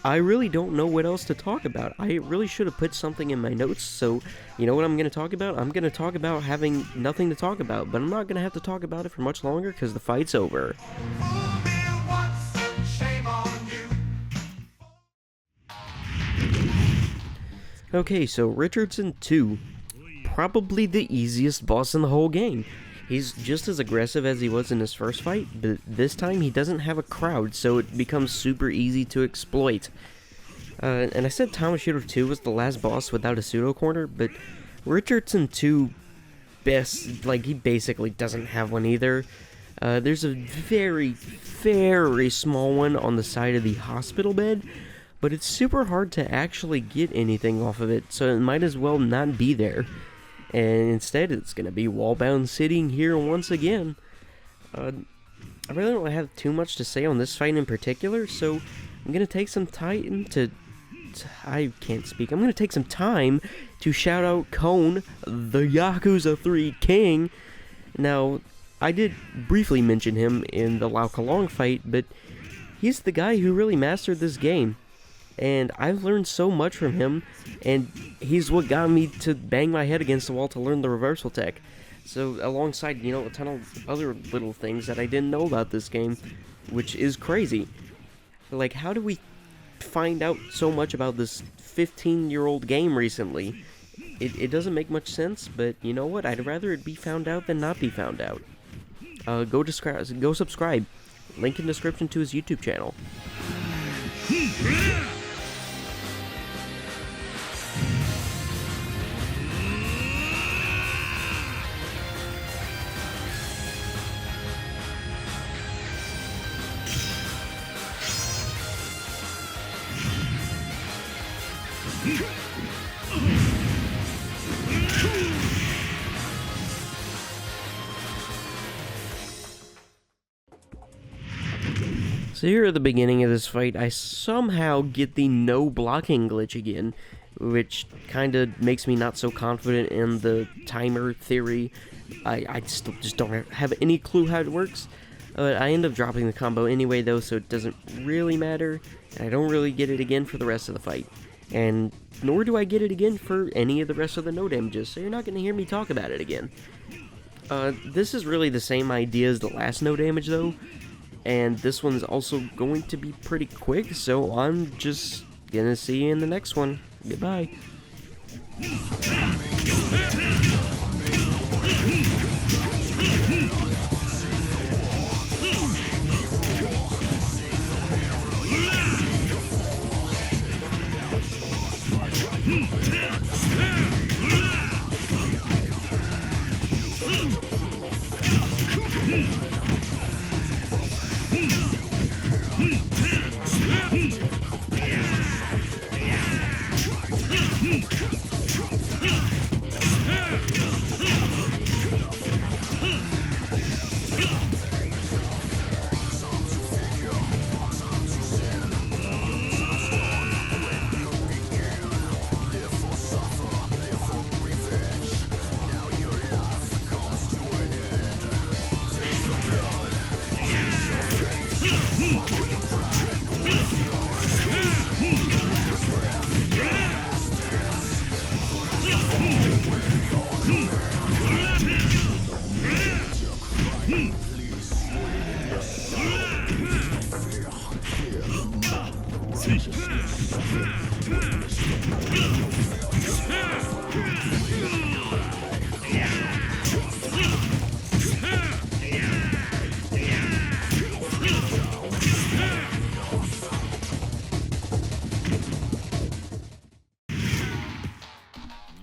I really don't know what else to talk about. I really should have put something in my notes, so you know what I'm gonna talk about? I'm gonna talk about having nothing to talk about, but I'm not gonna have to talk about it for much longer because the fight's over. Okay, so Richardson 2, probably the easiest boss in the whole game. He's just as aggressive as he was in his first fight, but this time he doesn't have a crowd, so it becomes super easy to exploit. And I said Tashiro 2 was the last boss without a pseudo corner, but Richardson 2, he basically doesn't have one either. There's a very, very small one on the side of the hospital bed, but it's super hard to actually get anything off of it, so it might as well not be there. And instead, it's going to be wall-bound sitting here once again. I really don't have too much to say on this fight in particular, so I'm going to take some time to... I can't speak. I'm going to take some time to shout out Kon, the Yakuza 3 king. Now, I did briefly mention him in the Lau Ka Long fight, but he's the guy who really mastered this game. And I've learned so much from him, and he's what got me to bang my head against the wall to learn the reversal tech. So, alongside, a ton of other little things that I didn't know about this game, which is crazy. Like, how do we find out so much about this 15-year-old game recently? It doesn't make much sense, but you know what? I'd rather it be found out than not be found out. Go subscribe. Link in description to his YouTube channel. So here at the beginning of this fight, I somehow get the no blocking glitch again, which kinda makes me not so confident in the timer theory. I still just don't have any clue how it works. I end up dropping the combo anyway though, so it doesn't really matter, and I don't really get it again for the rest of the fight. And nor do I get it again for any of the rest of the no damages, so you're not going to hear me talk about it again. This is really the same idea as the last no damage though, and this one's also going to be pretty quick, so I'm just gonna see you in the next one. Goodbye.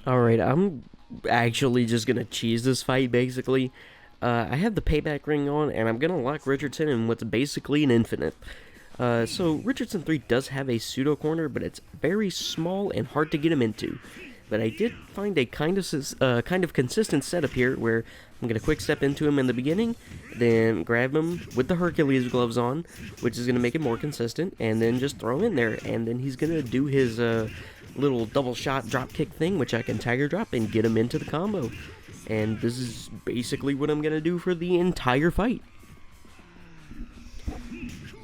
Alright, I'm actually just gonna cheese this fight, basically. I have the payback ring on, and I'm gonna lock Richardson in what's basically an infinite. So Richardson 3 does have a pseudo corner, but it's very small and hard to get him into. But I did find a kind of consistent setup here, where I'm gonna quick step into him in the beginning, then grab him with the Hercules gloves on, which is gonna make it more consistent, and then just throw him in there, and then he's gonna do his little double shot drop kick thing, which I can tiger drop and get him into the combo. And this is basically what I'm gonna do for the entire fight.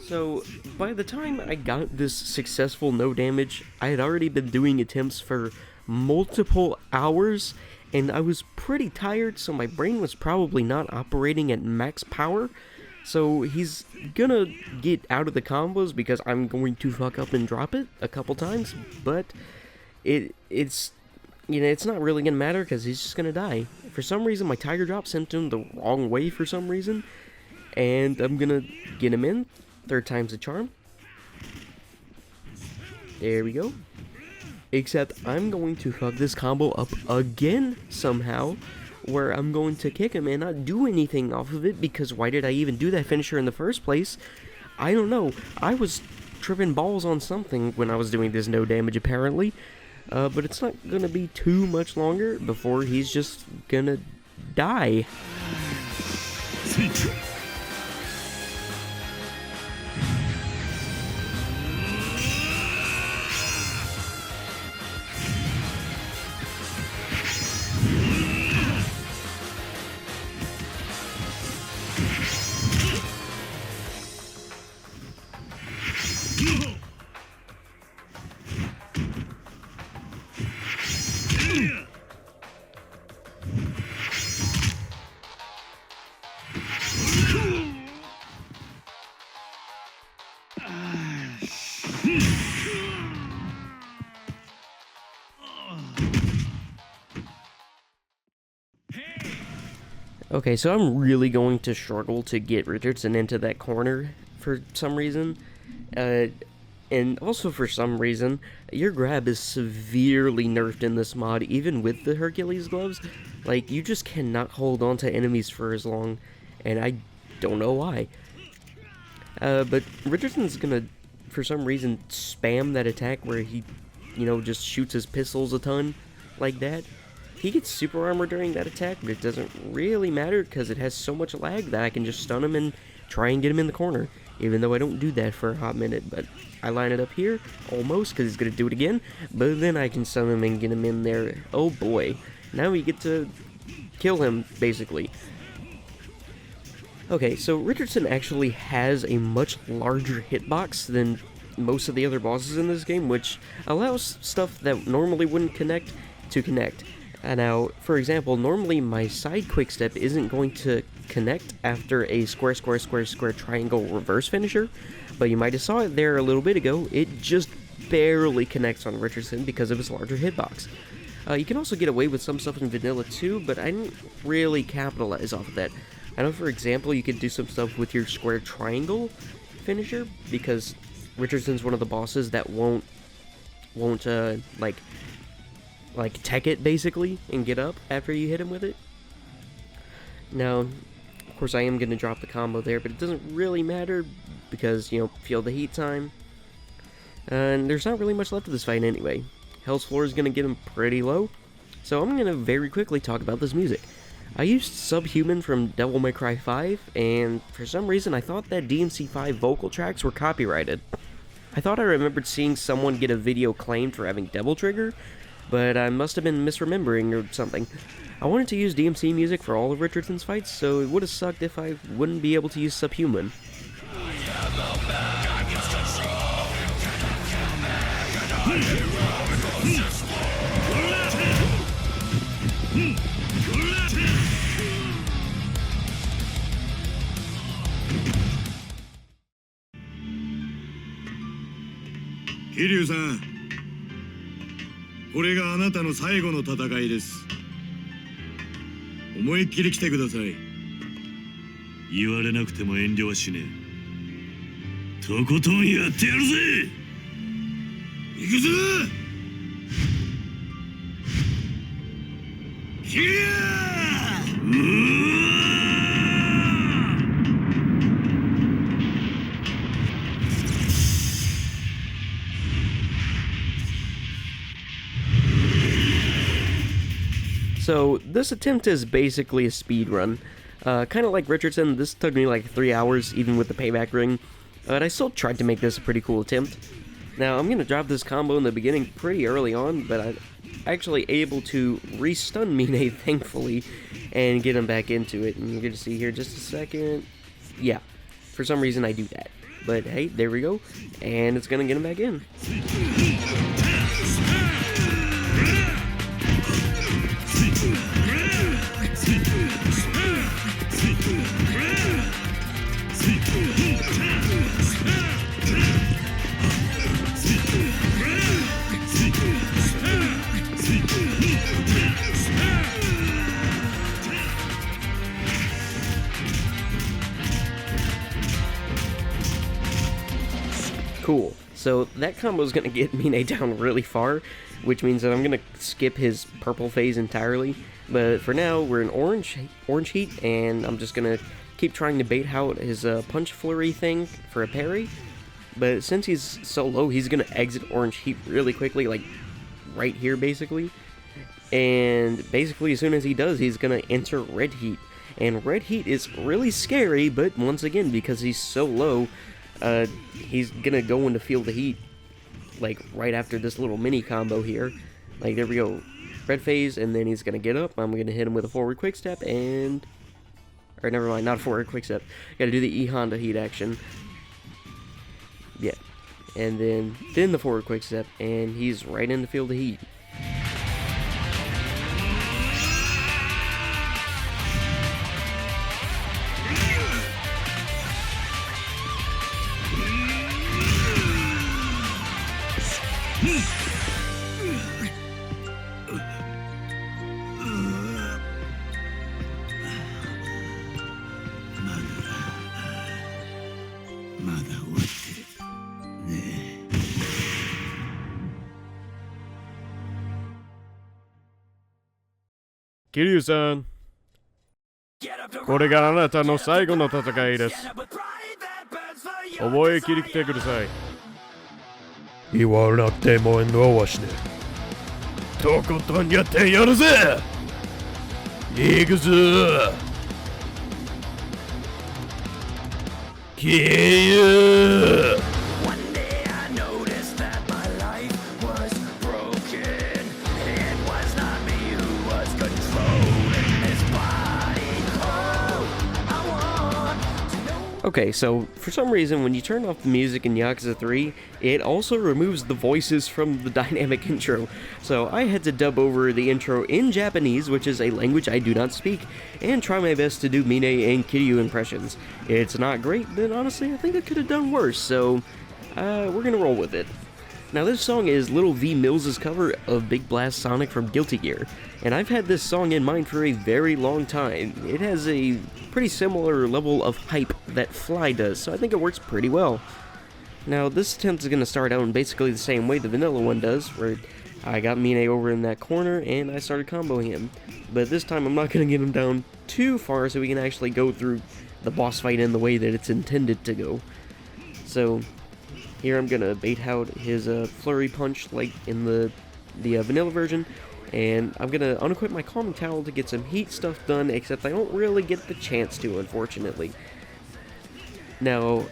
So, by the time I got this successful no damage, I had already been doing attempts for multiple hours, and I was pretty tired, so my brain was probably not operating at max power. So he's gonna get out of the combos because I'm going to fuck up and drop it a couple times, but it's you know, it's not really gonna matter because he's just gonna die. For some reason, my tiger drop sent him the wrong way for some reason, and I'm gonna get him in. 3rd time's the charm. There we go. Except I'm going to fuck this combo up again somehow, where I'm going to kick him and not do anything off of it, because why did I even do that finisher in the first place? I don't know. I was tripping balls on something when I was doing this no damage apparently, but it's not gonna be too much longer before he's just gonna die. Okay, so I'm really going to struggle to get Richardson into that corner for some reason. And also for some reason, your grab is severely nerfed in this mod, even with the Hercules gloves. Like, you just cannot hold on to enemies for as long, and I don't know why. But Richardson's gonna, for some reason, spam that attack where he, you know, just shoots his pistols a ton, like that. He gets super armor during that attack, but it doesn't really matter because it has so much lag that I can just stun him and try and get him in the corner, even though I don't do that for a hot minute. But I line it up here, almost, because he's going to do it again, but then I can stun him and get him in there. Oh boy, now we get to kill him, basically. Okay, so Richardson actually has a much larger hitbox than most of the other bosses in this game, which allows stuff that normally wouldn't connect to connect. Now, for example, normally my side quickstep isn't going to connect after a square triangle reverse finisher, but you might have saw it there a little bit ago. It just barely connects on Richardson because of his larger hitbox. You can also get away with some stuff in vanilla too, but I didn't really capitalize off of that. I know, for example, you could do some stuff with your square triangle finisher, because Richardson's one of the bosses that won't like tech it basically and get up after you hit him with it. Now, of course, I am going to drop the combo there, but it doesn't really matter because, you know, feel the heat time. And there's not really much left of this fight anyway. Hell's Floor is going to get him pretty low, so I'm going to very quickly talk about this music. I used Subhuman from Devil May Cry 5, and for some reason I thought that DMC5 vocal tracks were copyrighted. I thought I remembered seeing someone get a video claimed for having Devil Trigger, but I must have been misremembering or something. I wanted to use DMC music for all of Richardson's fights, so it would have sucked if I wouldn't be able to use Subhuman. Kiryu-san, これがあなたの最後の戦いです。思いっきり来てください。言われなくても遠慮はしねえ。とことんやってやるぜ。行くぞ。キリア！So, this attempt is basically a speedrun. Kind of like Richardson, this took me like 3 hours, even with the payback ring. But I still tried to make this a pretty cool attempt. Now, I'm going to drop this combo in the beginning pretty early on, but I'm actually able to re-stun Mine, thankfully, and get him back into it. And you're going to see here just a second. Yeah, for some reason I do that. But hey, there we go. And it's going to get him back in. Cool. So that combo is going to get Mine down really far, which means that I'm going to skip his purple phase entirely. But for now, we're in orange heat, and I'm just going to keep trying to bait out his punch flurry thing for a parry. But since he's so low, he's going to exit orange heat really quickly, like right here basically. And basically as soon as he does, he's going to enter red heat. And red heat is really scary, but once again, because he's so low, he's gonna go into feel the heat, like, right after this little mini combo here. Like, there we go. Red phase, and then he's gonna get up. I'm gonna hit him with a forward quick step, and... Or, never mind, not a forward quick step. Gotta do the E Honda heat action. Yeah. And then the forward quick step, and he's right in the field of heat. Kiryu-san、これがあなたの最後の戦いです。覚え切りてください。言わなくても遠慮はしねえ。とことんやってやるぜ。行くぞ。Kiryu! One day I noticed that my life was broken. It was not me who was controlling this body. Oh, I want to know. Okay, so for some reason, when you turn off the music in Yakuza 3, it also removes the voices from the dynamic intro. So I had to dub over the intro in Japanese, which is a language I do not speak, and try my best to do Mine and Kiryu impressions. It's not great, but honestly, I think I could have done worse, so we're gonna roll with it. Now, this song is Little V Mills' cover of Big Blast Sonic from Guilty Gear, and I've had this song in mind for a very long time. It has a pretty similar level of hype that Fly does, so I think it works pretty well. Now, this attempt is going to start out in basically the same way the vanilla one does, where I got Mine over in that corner and I started comboing him. But this time I'm not going to get him down too far so we can actually go through the boss fight in the way that it's intended to go. So, here I'm going to bait out his flurry punch like in the vanilla version, and I'm going to unequip my calming towel to get some heat stuff done, except I don't really get the chance to, unfortunately. Now,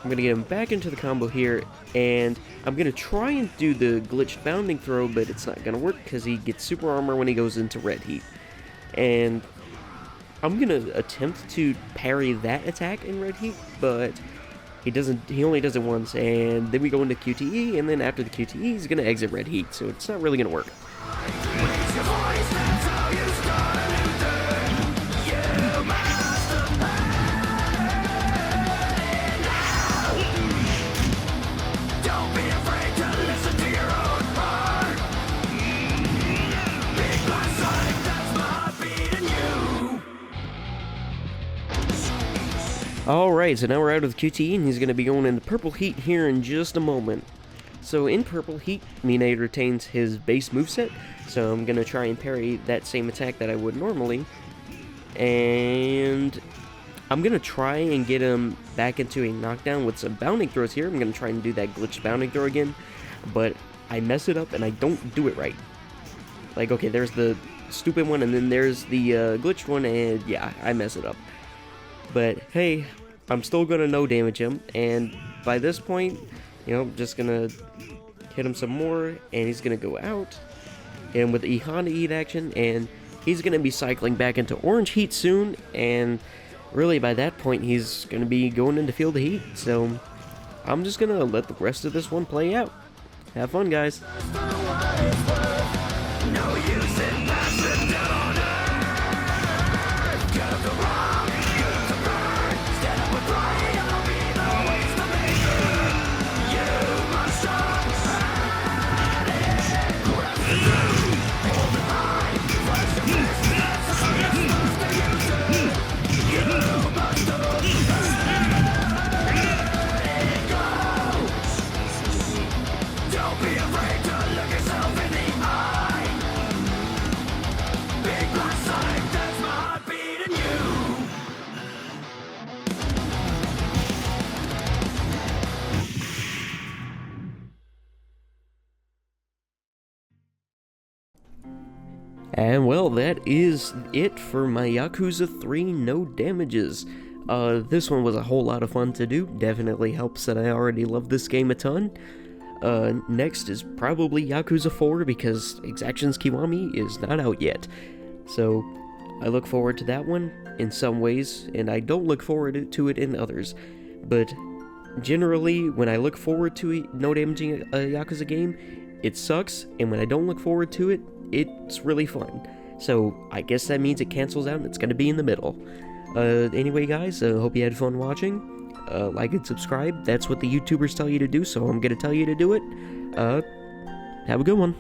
I'm going to get him back into the combo here, and I'm going to try and do the glitched bounding throw, but it's not going to work because he gets super armor when he goes into red heat. And I'm going to attempt to parry that attack in red heat, but he only does it once, and then we go into QTE, and then after the QTE, he's going to exit red heat, so it's not really going to work. Raise your voice, that's how you start a new day. You must have had it now. Don't be afraid to listen to your own heart. Big Blast Sonic, that's my heartbeat in you. Alright, so now we're out of the QTE, and he's going to be going into purple heat here in just a moment. So in purple heat, Mine retains his base moveset, so I'm going to try and parry that same attack that I would normally. And I'm going to try and get him back into a knockdown with some bounding throws here. I'm going to try and do that glitched bounding throw again, but I mess it up and I don't do it right. Like, okay, there's the stupid one, and then there's the glitched one, and yeah, I mess it up. But hey, I'm still going to no damage him, and by this point, you know, I'm just gonna hit him some more, and he's gonna go out. And with the Honda Heat action, and he's gonna be cycling back into Orange Heat soon, and really by that point he's gonna be going into Field of Heat, so I'm just gonna let the rest of this one play out. Have fun, guys. No use in passing down on earth. Get up to rock, get up to burn. Stand up and pride, I'll be the ways to make it. You must shine at it. Grab the truth, hold it high. Flash your fist, that's how you're supposed to use it. You must let it go. Don't be afraid to look yourself in the eye. Big black Sonic, that's my heart beating you. And well, that is it for my Yakuza 3 No Damages. This one was a whole lot of fun to do. Definitely helps that I already love this game a ton. Next is probably Yakuza 4 because Exactions Kiwami is not out yet. So I look forward to that one in some ways, and I don't look forward to it in others. But generally, when I look forward to no damaging a Yakuza game, it sucks, and when I don't look forward to it, it's really fun. So I guess that means it cancels out and it's gonna be in the middle. Anyway guys, hope you had fun watching. Like and subscribe, that's what the YouTubers tell you to do, so I'm gonna tell you to do it. Have a good one.